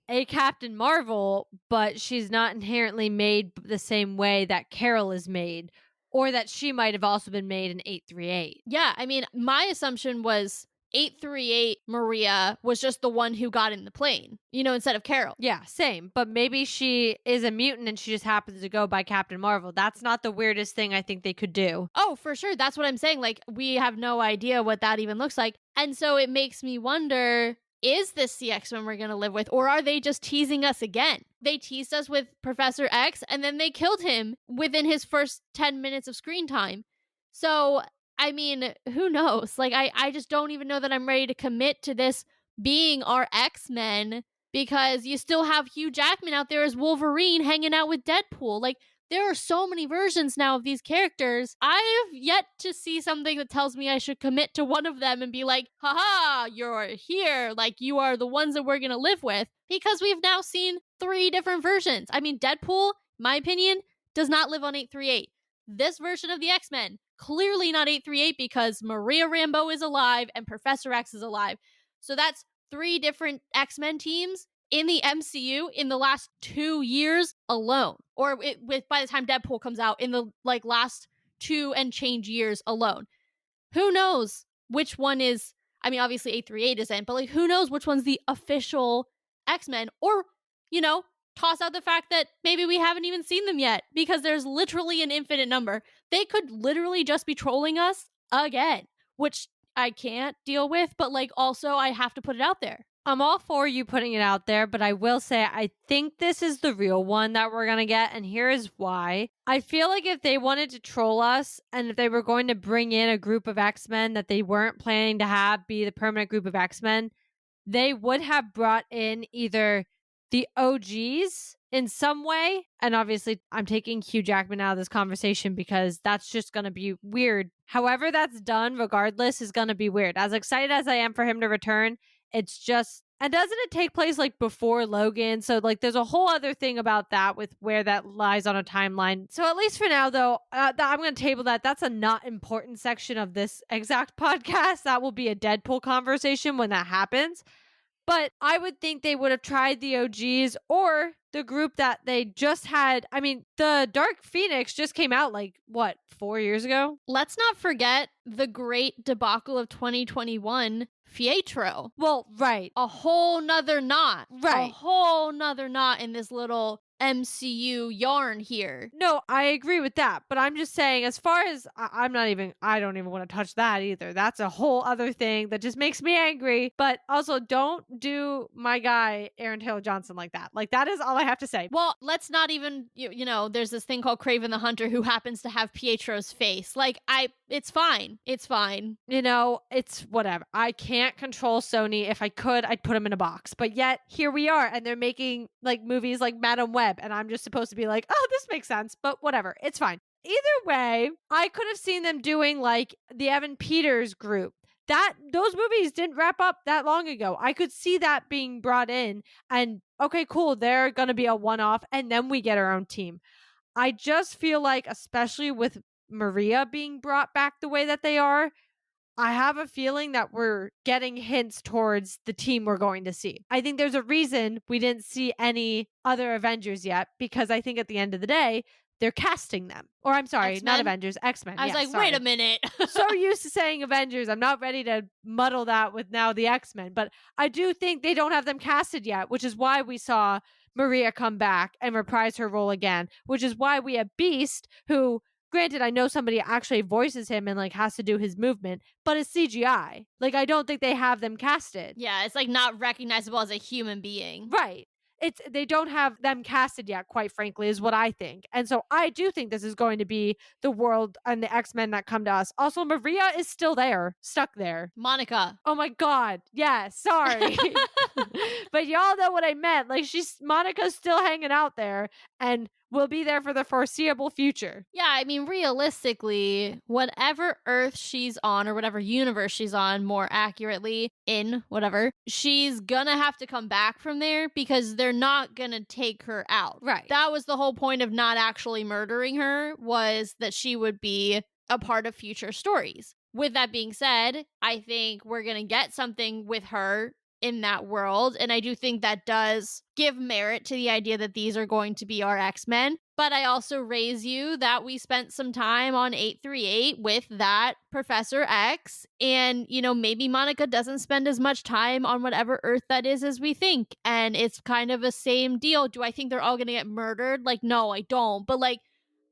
a Captain Marvel, but she's not inherently made the same way that Carol is made? Or that she might have also been made in 838. Yeah, I mean, my assumption was 838 Maria was just the one who got in the plane, instead of Carol. Yeah, same. But maybe she is a mutant and she just happens to go by Captain Marvel. That's not the weirdest thing I think they could do. Oh, for sure. That's what I'm saying. Like, we have no idea what that even looks like. And so it makes me wonder, is this the X-Men we're going to live with? Or are they just teasing us again? They teased us with Professor X and then they killed him within his first 10 minutes of screen time. So, I mean, who knows? Like, I just don't even know that I'm ready to commit to this being our X-Men because you still have Hugh Jackman out there as Wolverine hanging out with Deadpool. Like, there are so many versions now of these characters. I have yet to see something that tells me I should commit to one of them and be like, haha, you're here. Like, you are the ones that we're going to live with. Because we've now seen 3 different versions. I mean, Deadpool, my opinion, does not live on 838. This version of the X-Men clearly not 838 because Maria Rambeau is alive and Professor X is alive. So that's 3 different X-Men teams in the MCU in the last 2 years alone. Or by the time Deadpool comes out, in the like last 2 and change years alone. Who knows which one is, I mean, obviously 838 isn't, but like who knows which one's the official X-Men? Or, you know, toss out the fact that maybe we haven't even seen them yet because there's literally an infinite number. They could literally just be trolling us again, which I can't deal with, but like also I have to put it out there. I'm all for you putting it out there, but I will say I think this is the real one that we're going to get, and here is why. I feel like if they wanted to troll us, and if they were going to bring in a group of X-Men that they weren't planning to have be the permanent group of X-Men, they would have brought in either the OGs in some way. And obviously, I'm taking Hugh Jackman out of this conversation because that's just going to be weird. However, that's done, regardless, is going to be weird. As excited as I am for him to return, it's just, and doesn't it take place like before Logan? So like there's a whole other thing about that with where that lies on a timeline. So at least for now though, I'm going to table that. That's a not important section of this exact podcast. That will be a Deadpool conversation when that happens. But I would think they would have tried the OGs or the group that they just had. I mean, the Dark Phoenix just came out like, what, 4 years ago? Let's not forget the great debacle of 2021, Fietro. Well, right. A whole nother knot. Right. A whole nother knot in this little MCU yarn here. No, I agree with that. But I'm just saying, as far as I don't even want to touch that either. That's a whole other thing that just makes me angry. But also, don't do my guy, Aaron Taylor Johnson, like that. Like, that is all I have to say. Well, let's not even, you know, there's this thing called Kraven the Hunter who happens to have Pietro's face. Like, it's fine. It's fine. You know, it's whatever. I can't control Sony. If I could, I'd put them in a box. But yet, here we are. And they're making, like, movies like Madam Web. And I'm just supposed to be like, oh, this makes sense. But whatever. It's fine. Either way, I could have seen them doing, like, the Evan Peters group. Those movies didn't wrap up that long ago. I could see that being brought in. And, okay, cool. They're going to be a one-off. And then we get our own team. I just feel like, especially with Maria being brought back the way that they are, I have a feeling that we're getting hints towards the team we're going to see. I think there's a reason we didn't see any other Avengers yet, because I think at the end of the day, they're casting them. Or I'm sorry, X-Men? not Avengers, X-Men. I was like, wait a minute. So used to saying Avengers, I'm not ready to muddle that with now the X-Men. But I do think they don't have them casted yet, which is why we saw Maria come back and reprise her role again, which is why we have Beast, who, granted, I know somebody actually voices him and like has to do his movement, but it's CGI. Like, I don't think they have them casted. Yeah, it's like not recognizable as a human being. Right. They don't have them casted yet, quite frankly, is what I think. And so I do think this is going to be the world and the X-Men that come to us. Also, Maria is still there, stuck there. Monica. Oh my God. Yeah, sorry. But y'all know what I meant. Like, Monica's still hanging out there and will be there for the foreseeable future. Yeah, I mean, realistically, whatever Earth she's on, or whatever universe she's on, more accurately, in whatever, she's gonna have to come back from there because they're not gonna take her out. Right. That was the whole point of not actually murdering her, was that she would be a part of future stories. With that being said, I think we're gonna get something with her in that world, and I do think that does give merit to the idea that these are going to be our X-Men. But I also raise you that we spent some time on 838 with that Professor X, and, you know, maybe Monica doesn't spend as much time on whatever Earth that is as we think, and it's kind of a same deal. Do I think they're all gonna get murdered? Like, no, I don't. But, like,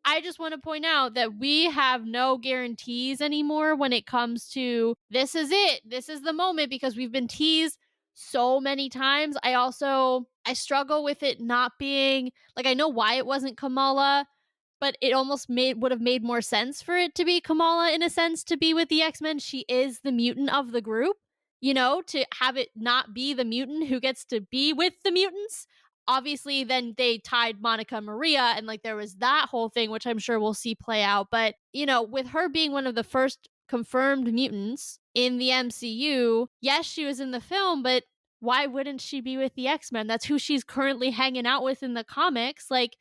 I just want to point out that we have no guarantees anymore when it comes to this is it. This is the moment, because we've been teased so many times. I struggle with it not being, like, I know why it wasn't Kamala, but it almost would have made more sense for it to be Kamala, in a sense, to be with the X-Men. She is the mutant of the group, you know, to have it not be the mutant who gets to be with the mutants. Obviously, then they tied Monica and Maria, and like there was that whole thing, which I'm sure we'll see play out. But, you know, with her being one of the first confirmed mutants in the MCU, yes, she was in the film, but why wouldn't she be with the X-Men? That's who she's currently hanging out with in the comics. Like,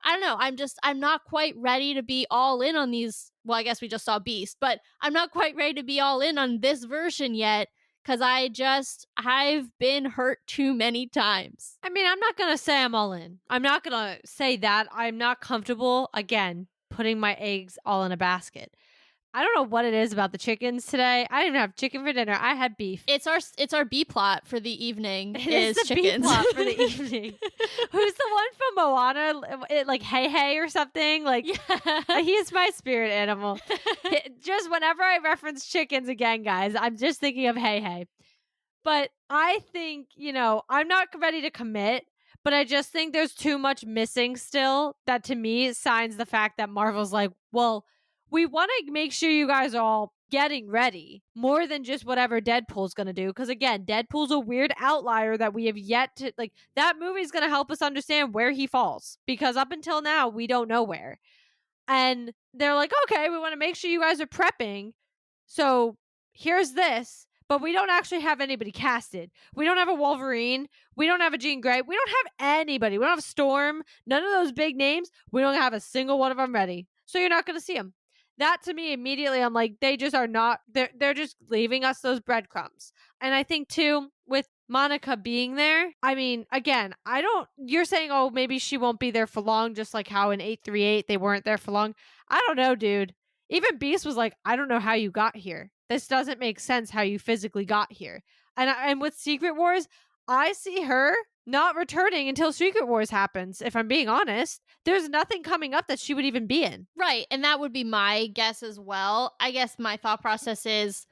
I don't know. I'm not quite ready to be all in on these. Well, I guess we just saw Beast, but I'm not quite ready to be all in on this version yet because I've been hurt too many times. I mean, I'm not going to say I'm all in. I'm not going to say that. I'm not comfortable, again, putting my eggs all in a basket. I don't know what it is about the chickens today. I didn't have chicken for dinner. I had beef. It's our B plot for the evening. It is is the chickens. B plot for the evening. Who's the one from Moana? Like Hey Hey or something? Like, Yeah. he is my spirit animal. Just whenever I reference chickens again, guys, I'm just thinking of Hey Hey. But I think, I'm not ready to commit, but I just think there's too much missing still that to me signs the fact that Marvel's like, well, we want to make sure you guys are all getting ready more than just whatever Deadpool's going to do. Because again, Deadpool's a weird outlier that we have yet to, like, that movie's going to help us understand where he falls. Because up until now, we don't know where. And they're like, okay, we want to make sure you guys are prepping. So here's this, but we don't actually have anybody casted. We don't have a Wolverine. We don't have a Jean Grey. We don't have anybody. We don't have Storm. None of those big names. We don't have a single one of them ready. So you're not going to see them. That to me, immediately, I'm like, they just are not, they're just leaving us those breadcrumbs. And I think too, with Monica being there, I mean, again, you're saying, oh, maybe she won't be there for long, just like how in 838 they weren't there for long. I don't know, dude. Even Beast was like, I don't know how you got here. This doesn't make sense how you physically got here. And with Secret Wars, I see her not returning until Secret Wars happens, if I'm being honest. There's nothing coming up that she would even be in. Right. And that would be my guess as well. I guess my thought process is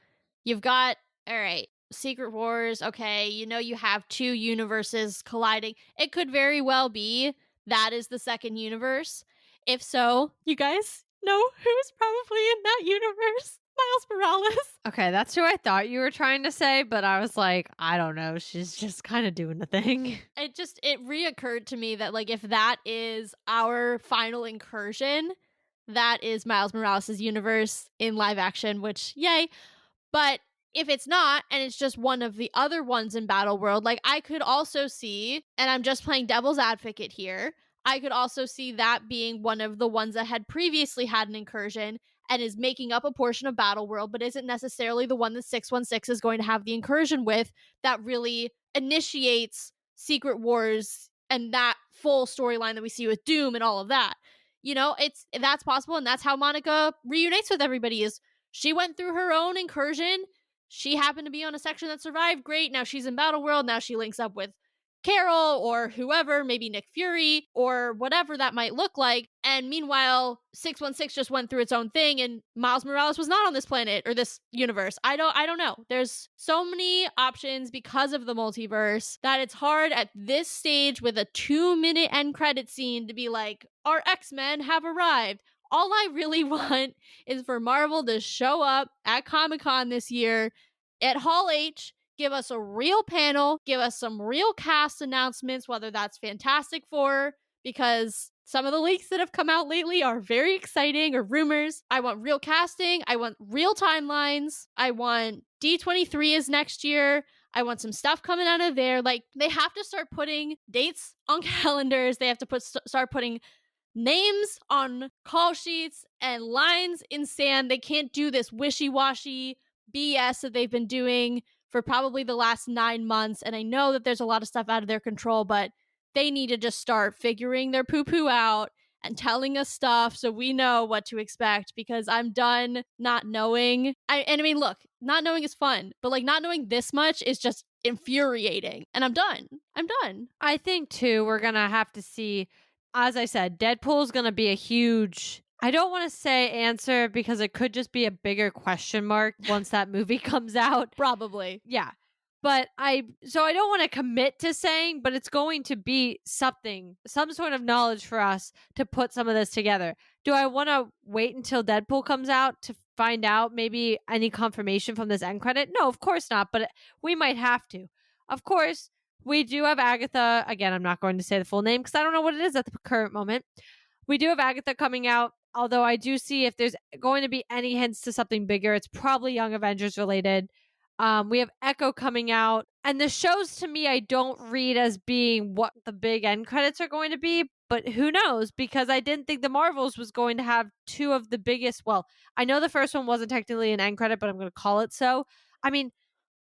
you've got, all right, Secret Wars. Okay. You have two universes colliding. It could very well be that is the second universe. If so, you guys know who's probably in that universe? Miles Morales. Okay, that's who I thought you were trying to say, but I was like, I don't know. She's just kind of doing the thing. It reoccurred to me that, like, if that is our final incursion, that is Miles Morales' universe in live action, which, yay. But if it's not, and it's just one of the other ones in Battle World, like, I could also see, and I'm just playing devil's advocate here, I could also see that being one of the ones that had previously had an incursion and is making up a portion of Battle World, but isn't necessarily the one that 616 is going to have the incursion with that really initiates Secret Wars and that full storyline that we see with Doom and all of that. That's possible, and that's how Monica reunites with everybody is she went through her own incursion. She happened to be on a section that survived. Great. Now she's in Battle World. Now she links up with Carol or whoever, maybe Nick Fury or whatever that might look like. And meanwhile, 616 just went through its own thing and Miles Morales was not on this planet or this universe. I don't know. There's so many options because of the multiverse that it's hard at this stage with a 2-minute end credit scene to be like, our X-Men have arrived. All I really want is for Marvel to show up at Comic-Con this year at Hall H, give us a real panel, give us some real cast announcements, whether that's Fantastic Four, because some of the leaks that have come out lately are very exciting, or rumors. I want real casting. I want real timelines. I want D23 is next year. I want some stuff coming out of there. Like, they have to start putting dates on calendars. They have to start putting names on call sheets and lines in sand. They can't do this wishy-washy BS that they've been doing for probably the last 9 months. And I know that there's a lot of stuff out of their control, but they need to just start figuring their poo-poo out and telling us stuff so we know what to expect, because I'm done not knowing. I mean, look, not knowing is fun, but like not knowing this much is just infuriating. And I'm done. I think too, we're going to have to see, as I said, Deadpool's going to be a huge, I don't want to say answer because it could just be a bigger question mark once that movie comes out. Probably. Yeah. But I don't want to commit to saying, but it's going to be something, some sort of knowledge for us to put some of this together. Do I want to wait until Deadpool comes out to find out maybe any confirmation from this end credit? No, of course not, but we might have to. Of course, we do have Agatha. Again, I'm not going to say the full name because I don't know what it is at the current moment. We do have Agatha coming out, although I do see if there's going to be any hints to something bigger, it's probably Young Avengers related. We have Echo coming out. And the shows to me, I don't read as being what the big end credits are going to be. But who knows? Because I didn't think the Marvels was going to have two of the biggest. Well, I know the first one wasn't technically an end credit, but I'm going to call it so. I mean,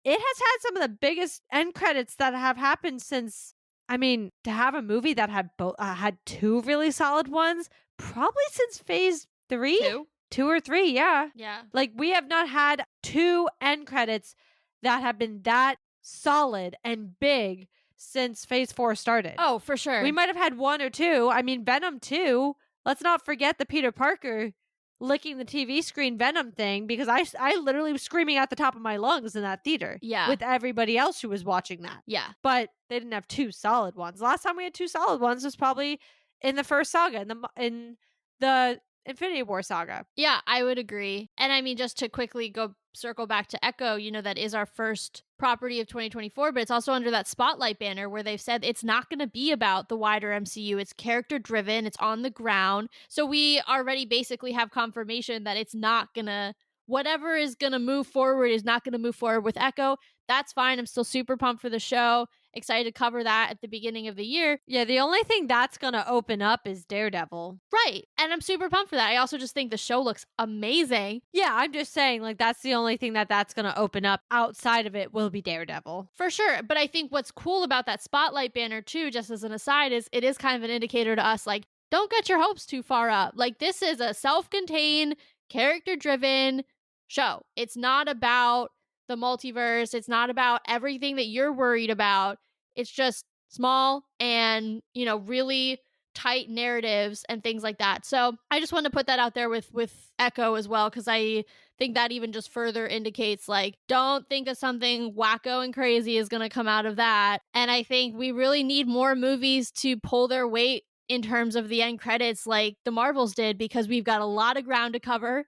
it has had some of the biggest end credits that have happened since. I mean, to have a movie that had both had two really solid ones, probably since Phase 3, Two? 2 or 3, yeah. Yeah. Like we have not had two end credits that have been that solid and big since Phase 4 started. Oh, for We sure. might have had one or two. I mean, Venom 2. Let's not forget the Peter Parker licking the TV screen Venom thing, because I literally was screaming at the top of my lungs in that theater Yeah. with everybody else who was watching that. Yeah. But they didn't have two solid ones. Last time we had two solid ones was probably in the first saga, in the Infinity War saga. Yeah, I would agree. And I mean, just to quickly go circle back to Echo, that is our first property of 2024, but it's also under that spotlight banner where they've said it's not going to be about the wider MCU. It's character driven, it's on the ground. So we already basically have confirmation that it's not going to, whatever is going to move forward is not going to move forward with Echo. That's fine. I'm still super pumped for the show. Excited to cover that at the beginning of the year. Yeah, the only thing that's going to open up is Daredevil. Right. And I'm super pumped for that. I also just think the show looks amazing. Yeah, I'm just saying, like, that's the only thing that's going to open up outside of it will be Daredevil. For sure. But I think what's cool about that spotlight banner, too, just as an aside, is it is kind of an indicator to us, like, don't get your hopes too far up. Like, this is a self contained, character driven show. It's not about the multiverse, it's not about everything that you're worried about. It's just small and, really tight narratives and things like that. So I just wanted to put that out there with Echo as well, because I think that even just further indicates, like, don't think that something wacko and crazy is going to come out of that. And I think we really need more movies to pull their weight in terms of the end credits like the Marvels did, because we've got a lot of ground to cover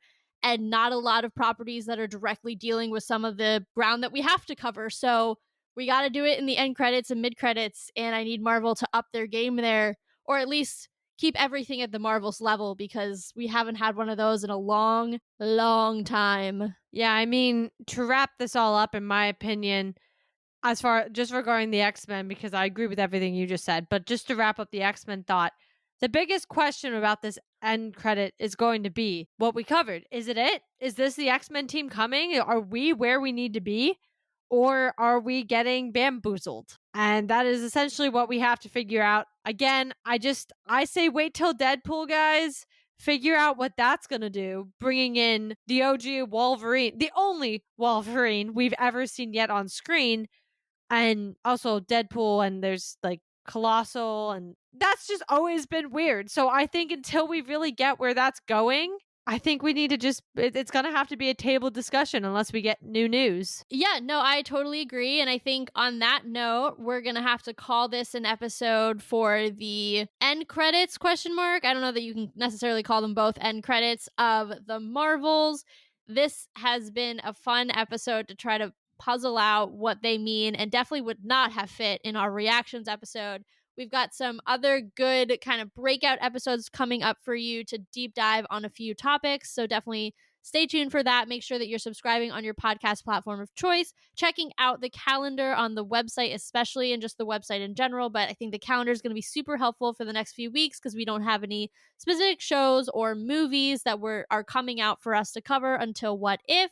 and not a lot of properties that are directly dealing with some of the ground that we have to cover. So we got to do it in the end credits and mid credits, and I need Marvel to up their game there, or at least keep everything at the Marvels level, because we haven't had one of those in a long, long time. Yeah, I mean, to wrap this all up, in my opinion, as far just regarding the X-Men, because I agree with everything you just said, but just to wrap up the X-Men thought, the biggest question about this end credit is going to be what we covered. Is it? Is this the X-Men team coming? Are we where we need to be? Or are we getting bamboozled? And that is essentially what we have to figure out. Again, I say wait till Deadpool, guys. Figure out what that's going to do, bringing in the OG Wolverine, the only Wolverine we've ever seen yet on screen, and also Deadpool, and there's like Colossal, and that's just always been weird. So I think until we really get where that's going, I think we need to it's going to have to be a table discussion unless we get new news. Yeah, no, I totally agree. And I think on that note, we're going to have to call this an episode for the end credits ? I don't know that you can necessarily call them both end credits of the Marvels. This has been a fun episode to try to puzzle out what they mean, and definitely would not have fit in our reactions episode. We've got some other good kind of breakout episodes coming up for you to deep dive on a few topics. So definitely stay tuned for that. Make sure that you're subscribing on your podcast platform of choice, checking out the calendar on the website, especially, and just the website in general. But I think the calendar is going to be super helpful for the next few weeks, because we don't have any specific shows or movies that are coming out for us to cover until What If.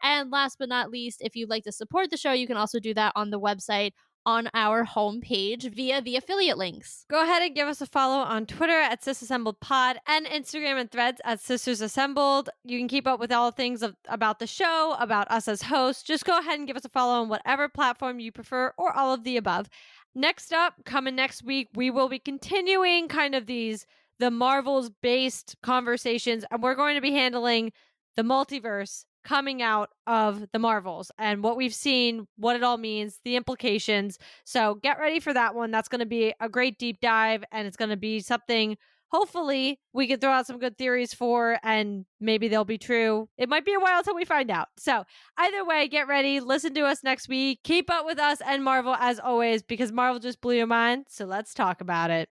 And last but not least, if you'd like to support the show, you can also do that on the website on our homepage via the affiliate links. Go ahead and give us a follow on Twitter at SisAssembledPod and Instagram and Threads at Sisters Assembled. You can keep up with all things about the show, about us as hosts. Just go ahead and give us a follow on whatever platform you prefer, or all of the above. Next up, coming next week, we will be continuing kind of the Marvels-based conversations, and we're going to be handling the multiverse coming out of the Marvels and what we've seen, what it all means, the implications. So get ready for that one. That's going to be a great deep dive, and it's going to be something hopefully we can throw out some good theories for, and maybe they'll be true. It might be a while till we find out. So either way, get ready. Listen to us next week. Keep up with us and Marvel as always, because Marvel just blew your mind. So let's talk about it.